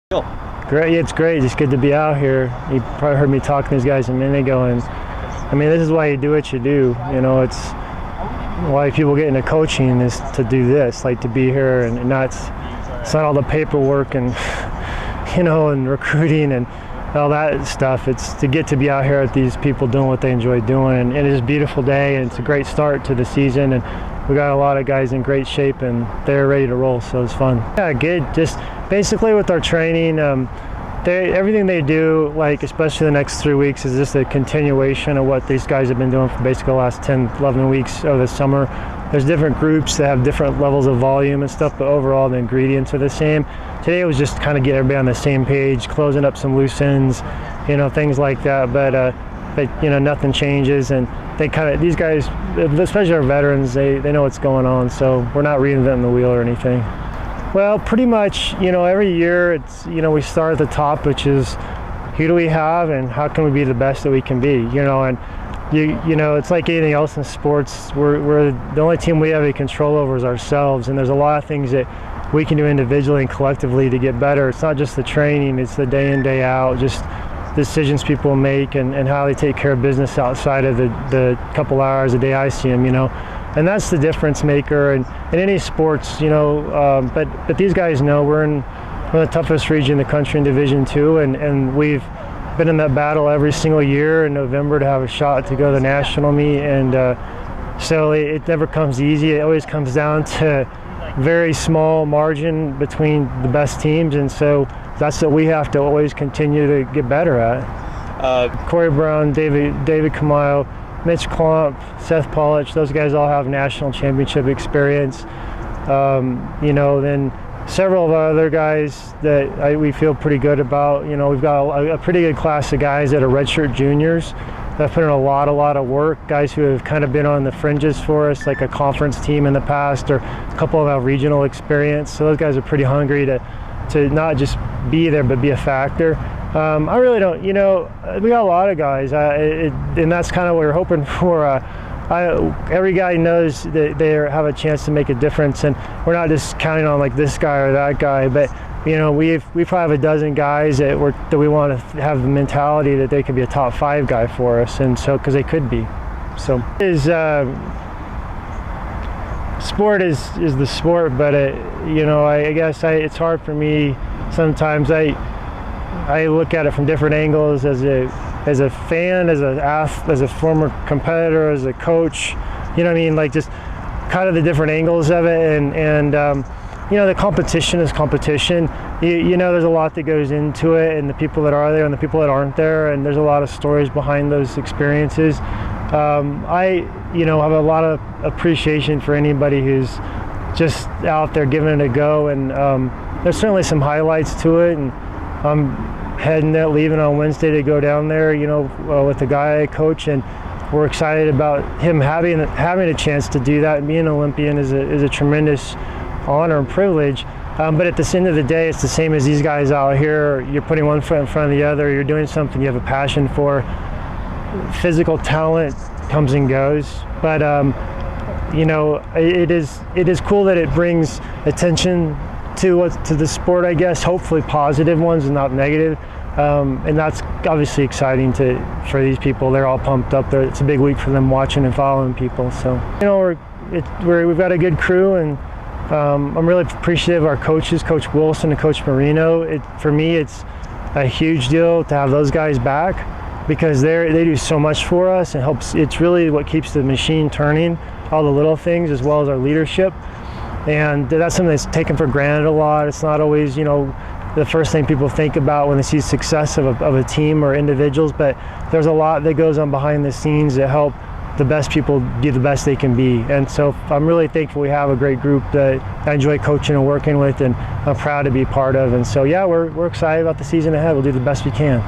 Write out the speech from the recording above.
Great, it's great. It's good to be out here. You probably heard me talking to these guys a minute ago, and I mean, this is why you do what you do. You know, it's why people get into coaching is to do this, like to be here, and it's not all the paperwork and and recruiting and all that stuff. It's to get to be out here with these people doing what they enjoy doing, and it is a beautiful day, and it's a great start to the season, and we got a lot of guys in great shape, and they're ready to roll, so it's fun. Yeah, good. Just basically with our training, everything they do, like especially the next 3 weeks, is just a continuation of what these guys have been doing for basically the last 10, 11 weeks of the summer. There's different groups that have different levels of volume and stuff, but overall the ingredients are the same. Today it was just kind of get everybody on the same page, closing up some loose ends, things like that. But nothing changes, and these guys, especially our veterans, they know what's going on, so we're not reinventing the wheel or anything. Well, pretty much, every year it's, we start at the top, which is who do we have and how can we be the best that we can be, and it's like anything else in sports. We're the only team we have any control over is ourselves, and there's a lot of things that we can do individually and collectively to get better. It's not just the training, it's the day in, day out, just decisions people make and how they take care of business outside of the couple hours a day I see them, and that's the difference maker in any sports, but these guys know we're in one of the toughest region in the country in Division II, and we've been in that battle every single year in November to have a shot to go to the national meet, and so it never comes easy. It always comes down to very small margin between the best teams, and so that's what we have to always continue to get better at. Corey Brown, David Kamayo, Mitch Klump, Seth Polich, those guys all have national championship experience. Then several of our other guys that we feel pretty good about. We've got a pretty good class of guys that are redshirt juniors that put in a lot of work, guys who have kind of been on the fringes for us, like a conference team in the past, or a couple of our regional experience. So those guys are pretty hungry to not just be there, but be a factor. I really don't, we got a lot of guys, and that's kind of what we're hoping for. Every guy knows that they have a chance to make a difference, and we're not just counting on like this guy or that guy, but we probably have a dozen guys that we want to have the mentality that they could be a top 5 guy for us, and so because they could be. So sport is the sport, but I guess it's hard for me sometimes. I look at it from different angles as a fan, as a former competitor, as a coach. Like just kind of the different angles of it, and the competition is competition. There's a lot that goes into it, and the people that are there and the people that aren't there, and there's a lot of stories behind those experiences. I have a lot of appreciation for anybody who's just out there giving it a go, and there's certainly some highlights to it, and I'm leaving on Wednesday to go down there, with the guy I coach, and we're excited about him having a chance to do that. And being an Olympian is a tremendous honor and privilege, but at the end of the day, it's the same as these guys out here. You're putting one foot in front of the other, you're doing something you have a passion for. Physical talent comes and goes, but it is cool that it brings attention to the sport, I guess, hopefully positive ones and not negative, and that's obviously exciting for these people. They're all pumped up. It's a big week for them watching and following people, so we've got a good crew, and I'm really appreciative of our coaches, Coach Wilson and Coach Marino. For me, it's a huge deal to have those guys back, because they do so much for us and helps. It's really what keeps the machine turning, all the little things as well as our leadership. And that's something that's taken for granted a lot. It's not always, the first thing people think about when they see success of a team or individuals, but there's a lot that goes on behind the scenes that help the best people do the best they can be. And so I'm really thankful we have a great group that I enjoy coaching and working with, and I'm proud to be part of. And so, yeah, we're excited about the season ahead. We'll do the best we can.